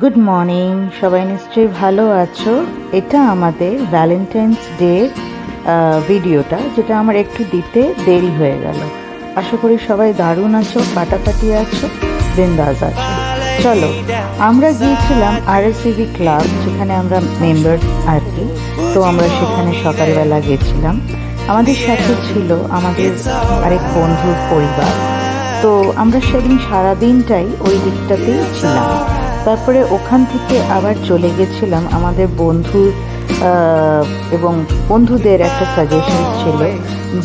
Good morning, সবাই নিশ্চয়ই ভালো আছো। এটা আমাদের ভ্যালেন্টাইন্স ডে ভিডিওটা, যেটা আমার একটু দিতে দেরি হয়ে গেল। আশা করি সবাই দারুণ আছো, ফাটাফাটি আছো, বিন্দাস আছো। চলো, আমরা গিয়েছিলাম RSCB ক্লাব, যেখানে আমরা মেম্বার আর কি। তো আমরা সেখানে সকালবেলা গেছিলাম। আমাদের সাথে ছিল আমাদের আরেক বন্ধুর পরিবার। তো আমরা সেদিন সারাদিনটাই ওই দিকটাতেই ছিলাম। তারপরে ওখান থেকে আবার চলে গেছিলাম আমাদের বন্ধুর এবং বন্ধুদের একটা সাজেশন ছিল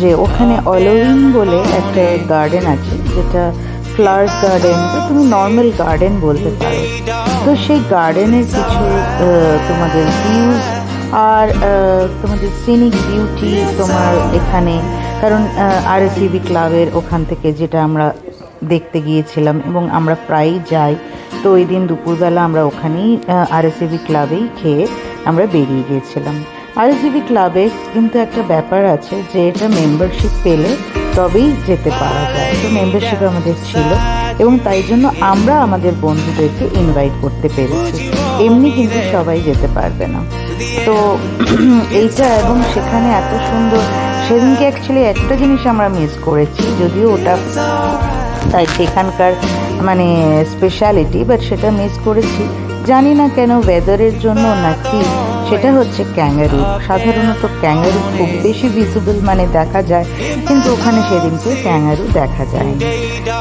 যে ওখানে অলোইন বলে একটা গার্ডেন আছে, যেটা ফ্লাওয়ার্স গার্ডেন বা তুমি নর্মাল গার্ডেন বলতে পারো। তো সেই গার্ডেনের কিছু তোমাদের ভিউজ আর তোমাদের সিনিক বিউটি তোমার এখানে, কারণ RSCB ক্লাবের ওখান থেকে যেটা আমরা দেখতে গিয়েছিলাম এবং আমরা প্রায়ই যাই। তো ওই দিন দুপুরবেলা আমরা ওখানেই RSCB ক্লাবেই খেয়ে আমরা বেরিয়ে গিয়েছিলাম। RSCB ক্লাবে কিন্তু একটা ব্যাপার আছে যে এটা মেম্বারশিপ পেলে তবেই যেতে পারা যায়। তো মেম্বারশিপ আমাদের ছিল এবং তাই জন্য আমরা আমাদের বন্ধুদেরকে ইনভাইট করতে পেরেছি। এমনি কিন্তু সবাই যেতে পারবে না। তো এইটা, এবং সেখানে এত সুন্দর, সেদিনকে অ্যাকচুয়ালি একটা জিনিস আমরা মিস করেছি, যদিও ওটা তাই সেখানকার মানে স্পেশালিটি, বাট সেটা মিস করেছি। জানি না কেন, ওয়েদারের জন্য নাকি, সেটা হচ্ছে ক্যাঙ্গারু। সাধারণত ক্যাঙ্গারু খুব বেশি ভিজিবল মানে দেখা যায়, কিন্তু ওখানে সেদিনকে ক্যাঙ্গারু দেখা যায়নি।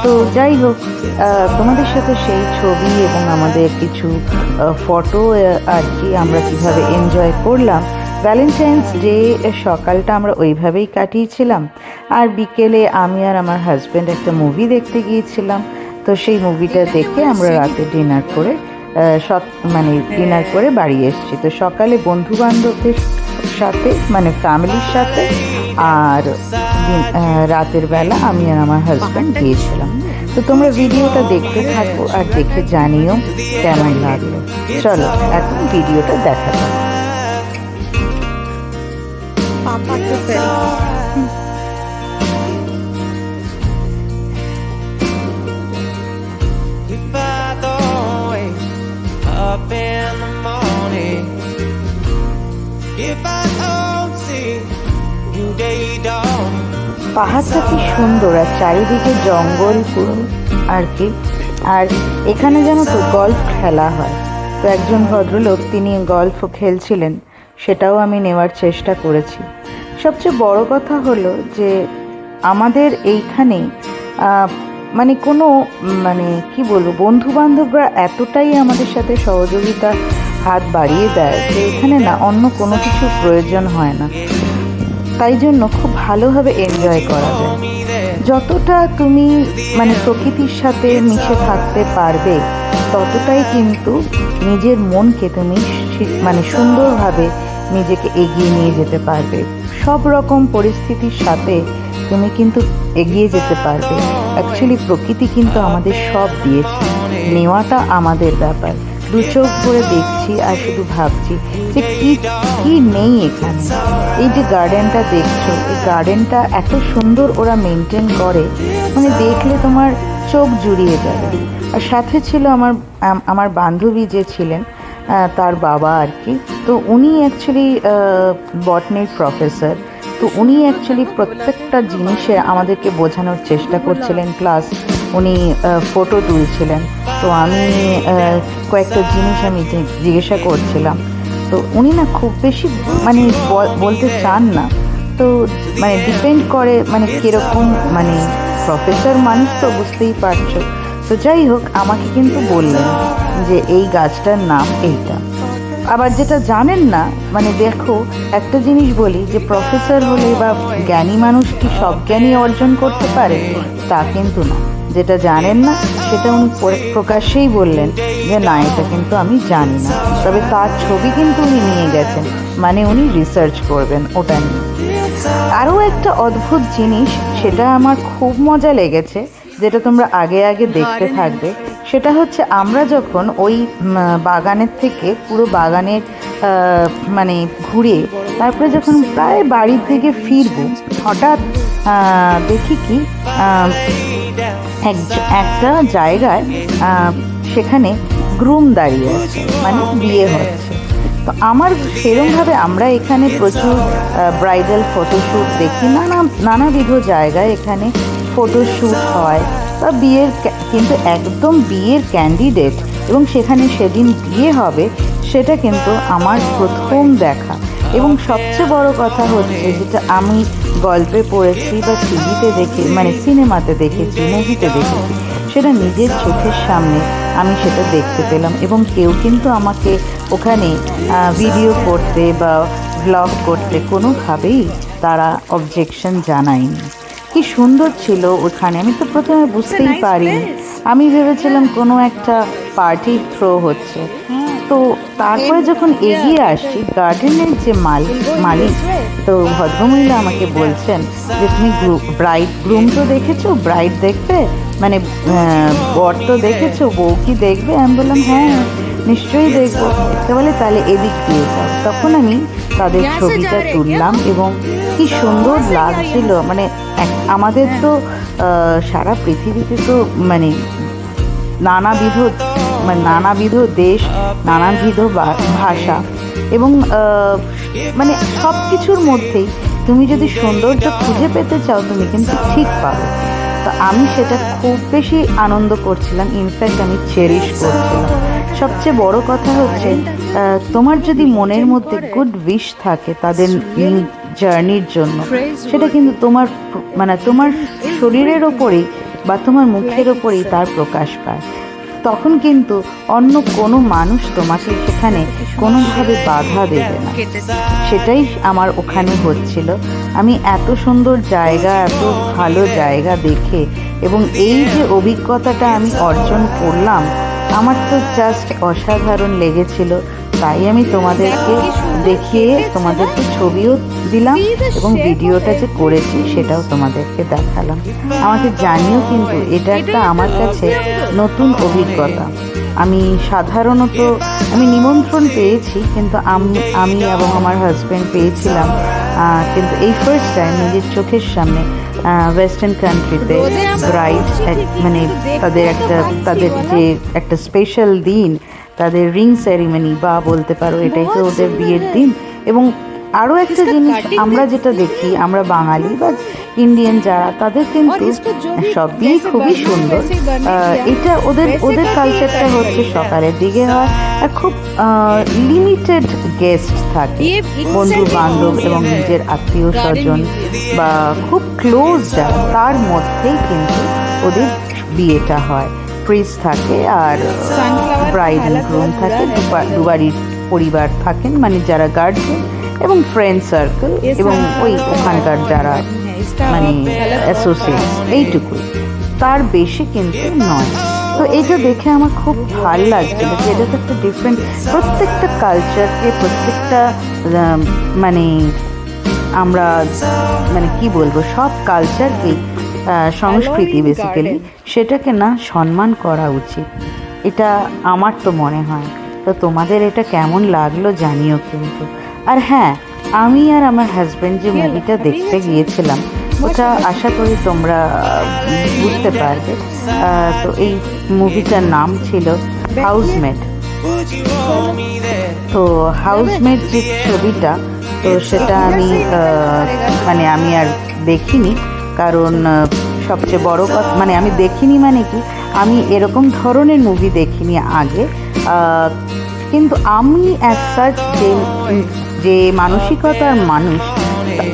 তো যাই হোক, তোমাদের সাথে সেই ছবি এবং আমাদের কিছু ফটো আর কি আমরা কীভাবে এনজয় করলাম। ভ্যালেন্টাইন্স ডে সকালটা আমরা ওইভাবেই কাটিয়েছিলাম, আর বিকেলে আমি আর আমার হাজব্যান্ড একটা মুভি দেখতে গিয়েছিলাম। তো সেই মুভিটা দেখে আমরা রাতে ডিনার করে ডিনার করে বাড়ি এসেছি। তো সকালে বন্ধু বান্ধবদের সাথে মানে ফ্যামিলির সাথে, আর রাতের বেলা আমি আর আমার হাজব্যান্ড গিয়েছিলাম। তো তোমরা ভিডিওটা দেখতে থাকো আর দেখে জানিও কেমন লাগলো। চলো এখন ভিডিওটা দেখা যাক। Up in the morning, if I don't see you day dawn. পাহাড়টা কি সুন্দর, আর চারিদিকে জঙ্গল পুরো আর কি। আর এখানে যেন তো গল্ফ খেলা হয়। তো একজন ভদ্রলোক তিনি গল্ফ খেলছিলেন, সেটাও আমি নেওয়ার চেষ্টা করেছি। সবচেয়ে বড় কথা হলো যে আমাদের এইখানে মানে কোনো মানে কি বলবো, বন্ধু বান্ধবরা এতটাই আমাদের সাথে সহযোগিতা হাত বাড়িয়ে দেয় যে এখানে না অন্য কোনো কিছু প্রয়োজন হয় না। তাই জন্য খুব ভালোভাবে এনজয় করা যায়। যতটা তুমি মানে প্রকৃতির সাথে মিশে থাকতে পারবে, ততটাই কিন্তু নিজের মনকে তুমি মানে সুন্দরভাবে নিজেকে এগিয়ে নিয়ে যেতে পারবে। সব রকম পরিস্থিতির সাথে তুমি কিন্তু এগিয়ে যেতে পারবে। অ্যাকচুয়ালি প্রকৃতি কিন্তু আমাদের সব দিয়েছে, নেওয়াটা আমাদের ব্যাপার। দু চোখ ভরে দেখছি আর শুধু ভাবছি যে কি কি নেই এখানে। এই যে গার্ডেনটা দেখছো, এই গার্ডেনটা এত সুন্দর ওরা মেনটেন করে, মানে দেখলে তোমার চোখ জুড়িয়ে যাবে। আর সাথে ছিল আমার বান্ধবী যে ছিলেন, তার বাবা আর কি। তো উনি অ্যাকচুয়ালি বটনির প্রফেসর। তো উনি অ্যাকচুয়ালি প্রত্যেকটা জিনিসে আমাদেরকে বোঝানোর চেষ্টা করছিলেন, প্লাস উনি ফটো তুলছিলেন। তো আমি কয়েকটা জিনিস আমি জিজ্ঞাসা করছিলাম। তো উনি না খুব বেশি মানে বলতে চান না। তো মানে ডিপেন্ড করে মানে কীরকম, মানে প্রফেসর মানুষ তো বুঝতেই পারছো। তো যাই হোক, আমাকে কিন্তু বললেন যে এই গাছটার নাম এইটা। আবার যেটা জানেন না, মানে দেখো একটা জিনিস বলি, যে প্রফেসর হলে বা জ্ঞানী মানুষ কি সব জ্ঞানী অর্জন করতে পারে, তা কিন্তু না। যেটা জানেন না সেটা উনি প্রকাশ্যেই বললেন যে না, এটা কিন্তু আমি জানি না। তবে তার ছবি কিন্তু উনি নিয়ে গেছেন, মানে উনি রিসার্চ করবেন ওটা নিয়ে। আরও একটা অদ্ভুত জিনিস, সেটা আমার খুব মজা লেগেছে, যেটা তোমরা আগে আগে দেখতে থাকবে। সেটা হচ্ছে আমরা যখন ওই বাগানের থেকে পুরো বাগানের মানে ঘুরে তারপরে যখন প্রায় বাড়ির দিকে ফিরবো, হঠাৎ দেখি কি একটা জায়গায় সেখানে গ্রুম দাঁড়িয়ে আছে, মানে বিয়ে হচ্ছে। তো আমার সেরমভাবে আমরা এখানে প্রচুর ব্রাইডাল ফটোশ্যুট দেখি, নানাবিধ জায়গায় এখানে ফটোশ্যুট হয় বা বিয়ের, কিন্তু একদম বিয়ের ক্যান্ডিডেট এবং সেখানে সেদিন বিয়ে হবে, সেটা কিন্তু আমার প্রথম দেখা। এবং সবচেয়ে বড় কথা হচ্ছে, যেটা আমি গল্পে পড়েছি বা টিভিতে দেখে, মানে সিনেমাতে দেখেছি, মুভিতে দেখেছি, সেটা নিজের চোখের সামনে আমি সেটা দেখতে পেলাম। এবং কেউ কিন্তু আমাকে ওখানে ভিডিও করতে বা ব্লগ করতে কোনোভাবেই তারা অবজেকশন জানায়নি। কি সুন্দর ছিল ওখানে, আমি তো প্রথমে বুঝতেই পারিনি, আমি ভেবেছিলাম কোনো একটা পার্টি থ্রো হচ্ছে। তো তারপরে যখন এগিয়ে আসছি, গার্ডেনের যে মালিক, তো ভদ্রমহিলা আমাকে বলছেন যে তুমি ব্রাইড গ্রুম তো দেখেছো, ব্রাইড দেখবে, মানে বর তো দেখেছো, বউ কি দেখবে? আমি বললাম হ্যাঁ নিশ্চয়ই দেখবো। তো বলে তাহলে এদিক দিয়ে যাও। তখন আমি তাদের ছবিটা তুললাম এবং কি সুন্দর লাগছিল। মানে আমাদের তো সারা পৃথিবীতে তো মানে নানাবিধ দেশ, নানাবিধ ভাষা এবং মানে সব কিছুর মধ্যেই তুমি যদি সৌন্দর্য খুঁজে পেতে চাও, তুমি কিন্তু ঠিক পাবে। তো আমি সেটা খুব বেশি আনন্দ করছিলাম, ইনফ্যাক্ট আমি চেরিশ করছিলাম। সবচেয়ে বড় কথা হচ্ছে, তোমার যদি মনের মধ্যে গুড উইশ থাকে তাদের জার্নির জন্য, সেটা কিন্তু তোমার শরীরের ওপরেই বা তোমার মুখের ওপরেই তার প্রকাশ পায়। তখন কিন্তু অন্য কোনো মানুষ তোমাকে সেখানে কোনোভাবে বাধা দেবে না। সেটাই আমার ওখানে হচ্ছিল। আমি এত সুন্দর জায়গা, এত ভালো জায়গা দেখে এবং এই যে অভিজ্ঞতাটা আমি অর্জন করলাম, আমার তো জাস্ট অসাধারণ লেগেছিল। তাই আমি তোমাদেরকে দেখিয়ে তোমাদেরকে ছবিও দিলাম এবং ভিডিওটা যে করেছি সেটাও তোমাদেরকে দেখালাম। আমাকে জানিও কিন্তু এটা একটা আমার কাছে নতুন অভিজ্ঞতা। আমি সাধারণত নিমন্ত্রণ পেয়েছি, কিন্তু আমি এবং আমার হাজব্যান্ড পেয়েছিলাম, কিন্তু এই ফার্স্ট টাইম নিজের চোখের সামনে ওয়েস্টার্ন কান্ট্রিতে ব্রাইড, মানে তাদের যে একটা স্পেশাল দিন, তাদের রিং সেরিমনি বা বলতে পারো এটাই তো ওদের বিয়ের দিন। এবং আরও একটা জিনিস আমরা যেটা দেখি, আমরা বাঙালি বা ইন্ডিয়ান যারা, তাদের কিন্তু সব বিয়ে খুবই সুন্দর। এটা ওদের কালচারটা হচ্ছে সকালের দিকে হয়, আর খুব লিমিটেড গেস্ট থাকে, বন্ধু বান্ধব এবং নিজের আত্মীয় স্বজন বা খুব ক্লোজ যারা, তার মধ্যেই কিন্তু ওদের বিয়েটা হয়। প্রিস্ট থাকে আর ব্রাইড অ্যান্ড গ্রুম থাকে, দুবারই পরিবার থাকেন, মানে যারা গার্জিয়ান এবং ফ্রেন্ড সার্কেল এবং ওই ওখানকার যারা মানে অ্যাসোসিয়েটস, এইটুকুই, তার বেশি কিন্তু নয়। তো এটা দেখে আমার খুব ভালো লাগছিল যে এটা তো একটা ডিফারেন্ট, প্রত্যেকটা কালচারকে, প্রত্যেকটা মানে আমরা মানে কি বলবো, সব কালচারকেই, সংস্কৃতি বেসিক্যালি, সেটাকে না সম্মান করা উচিত, এটা আমার তো মনে হয়। তো তোমাদের এটা কেমন লাগলো জানিও কিন্তু। আর হ্যাঁ, আমি আর আমার হাজব্যান্ড যে মুভিটা দেখতে গিয়েছিলাম, ওটা আশা করি তোমরা বুঝতে পারবে। তো এই মুভিটার নাম ছিল হাউসমেট। তো হাউসমেট যে ছবিটা, তো সেটা আমি আর দেখিনি, কারণ সবচেয়ে বড় কথা আমি দেখিনি, মানে কি, আমি এরকম ধরনের মুভি দেখিনি আগে। কিন্তু আমি অ্যাজ সাচ যে মানসিকতার মানুষ,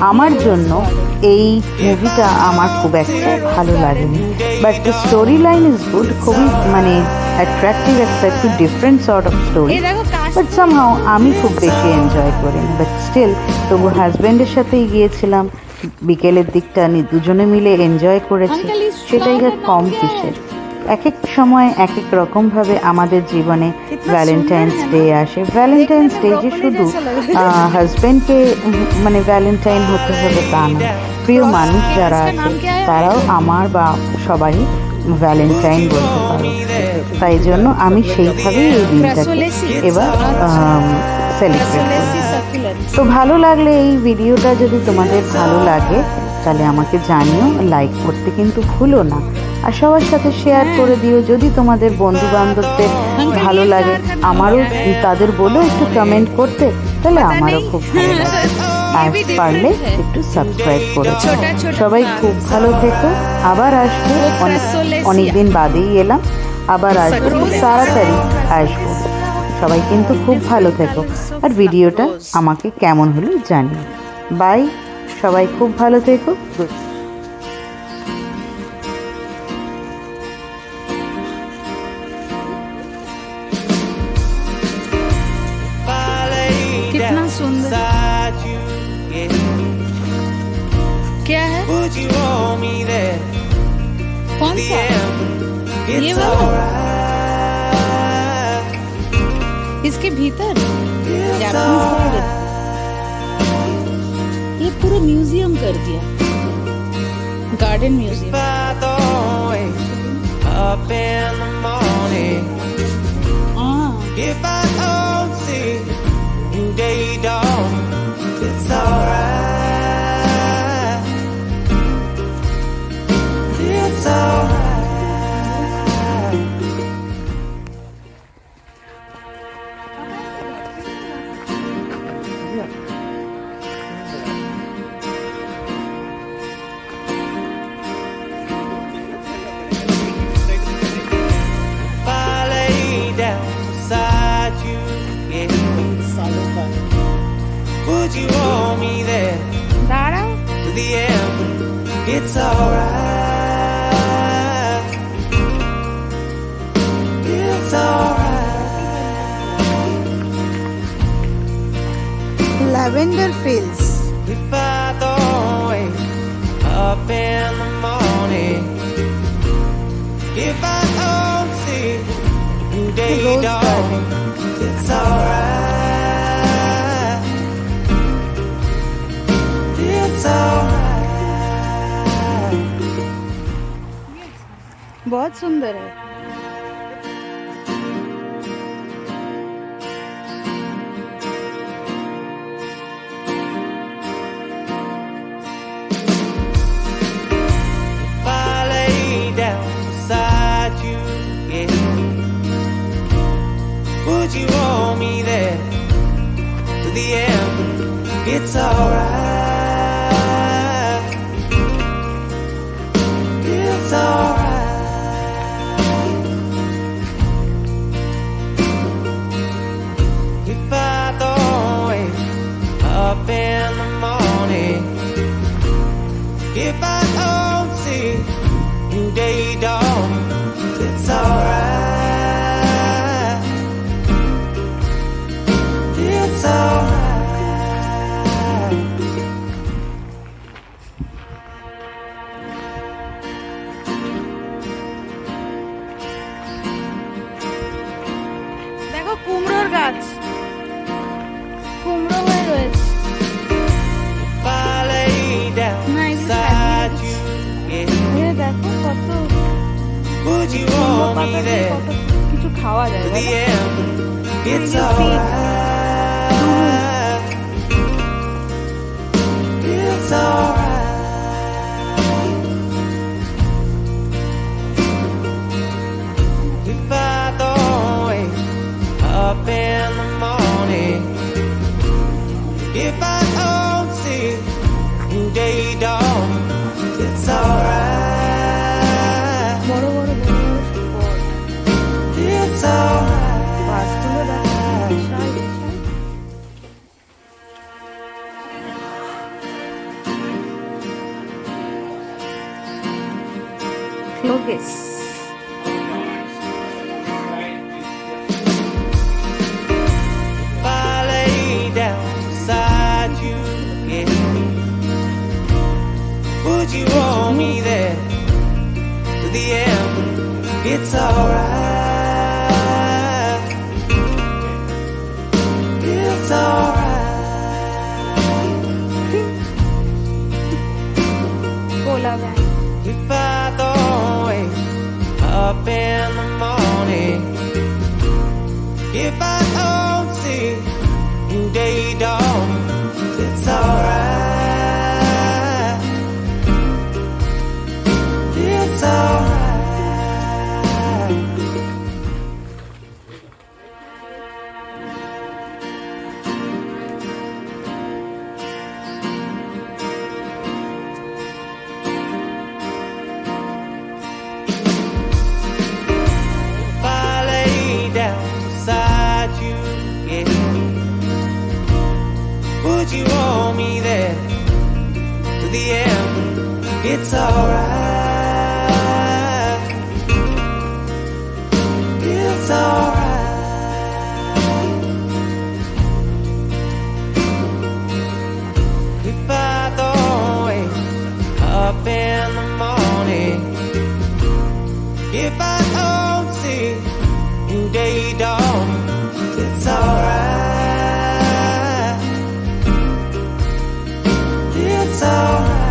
আমার জন্য এই মুভিটা আমার খুব একটা ভালো লাগেনি। But the story line is good, খুবই অ্যাট্রাক্টিভ, একটু different sort of story. But somehow আমি খুব বেশি এনজয় করিনি। বাট স্টিল তবু হাজব্যান্ডের সাথেই গিয়েছিলাম, বিকেলের দিকটা দুজনে মিলে এনজয় করেছি, সেটাই কম কিসের। এক এক সময় এক এক রকমভাবে আমাদের জীবনে ভ্যালেন্টাইন্স ডে আসে। ভ্যালেন্টাইন্স ডে যে শুধু হাজব্যান্ডকে ভ্যালেন্টাইন হতে হবে তা না, প্রিয় মানুষ যারা আছে তারাও আমার বা সবারই ভ্যালেন্টাইন বলতে পারো। তাই জন্য আমি সেইভাবেই এই দিনটাকে এবার সেলিব্রেট করি। তো ভালো লাগলে, এই ভিডিওটা যদি তোমাদের ভালো লাগে তাহলে আমাকে জানিও, লাইক করতে কিন্তু ভুলো না। আর সবার সাথে শেয়ার করে দিও যদি তোমাদের বন্ধু বান্ধবদের ভালো লাগে। আমারও তাদের বলো একটু কমেন্ট করতে, তাহলে আমারও খুব ভালো লাগে। আর পারলে একটু সাবস্ক্রাইব করে দিও। সবাই খুব ভালো থেকো। আবার আসবো, অনেকদিন বাদেই এলাম, আবার আসবো, খুব তাড়াতাড়ি আসবো। সবাই কিন্তু খুব ভালো থেকো, আর ভিডিওটা আমাকে কেমন হলো জানিও। বাই, সবাই খুব ভালো থেকো। कितना सुंदर। क्या है? Would you want me there? कौन सा? ये It's वाला? alright. इसके भीतर It's जापानीज alright. ये पूरा म्यूजियम कर दिया, garden museum. If I don't wake up in the morning, हाँ, if I don't see new day dawn, it's alright. It's alright. If I lay down beside you, yeah, would you want me there दाঁড়াও। to the end? It's alright. It's alright. Lavender feels. If I don't wake up in the morning, if I don't see new day Rose dawn, garden. it's alright. It's alright. बहुत सुंदर है। If I lay down beside you, yeah, would you want me there to the end? It's alright. It's alright. If I don't wake up in the morning, if I don't see new day dawn, it's alright. It's alright. দেখো কুমড়োর গাছ, কুমড়ো হয়ে রয়েছে। If I lay down না, এগুলো beside লাগিয়ে you, yeah, এ দেখো কত would you কুমড়ো want me পাতা দিয়ে there কত কিছু খাওয়া যায় to the বলো? end? It's you see? alright. It's alright. If I don't wake up in the morning, if I don't see new day dawn, it's alright. বড় বড় বড় বড় It's alright. গাছগুলো দেখো বিশাল বিশাল। ফ্লোগেস। If I lay down beside you, yeah, would you want me there to the end? It's alright. It's alright. পোলা bag. If I don't wake up in the morning, if I don't see new day dawn, it's alright. It's alright. beside you, yeah. Would you hold me there to the end? It's alright. It's alright. If I don't wake up in the morning, if I don't see new day dawn, it's alright. It's alright.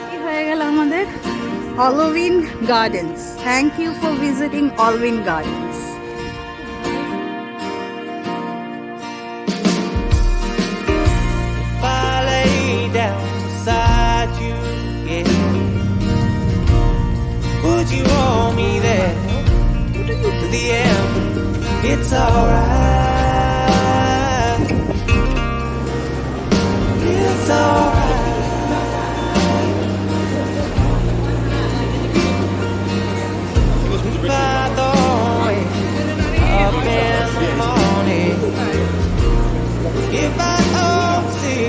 কি হয়ে গেল আমাদের Allwin Gardens. Thank you for visiting Allwin Gardens. If I lay down beside you, yeah, would you hold me there to the end? It's alright. It's alright. If I don't wake up in the morning, if I don't see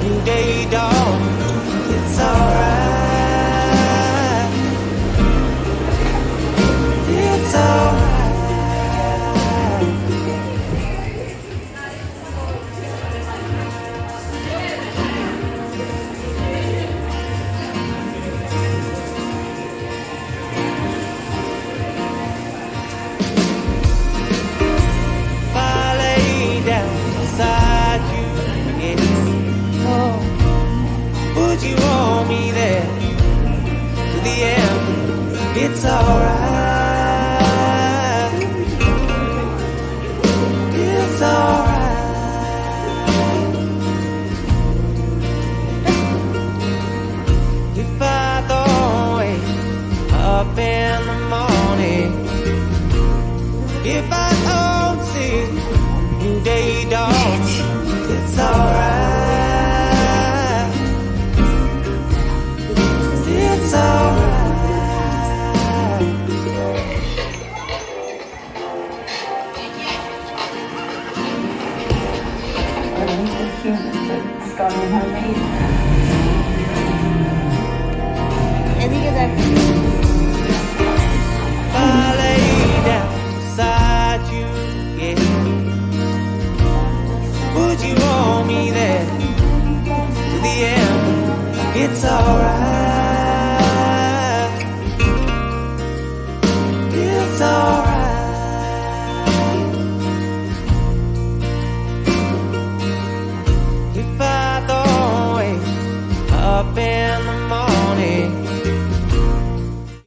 new day dawn, it's alright. It's alright. If I lay down beside you, yeah, would you hold me there to the end? It's alright. It's alright. If I don't wake up in the morning, if I don't see new day dawn, it's alright. It's alright. এদিকে দেখ। If I lay down beside you, yeah, would you hold me there to the end? It's alright.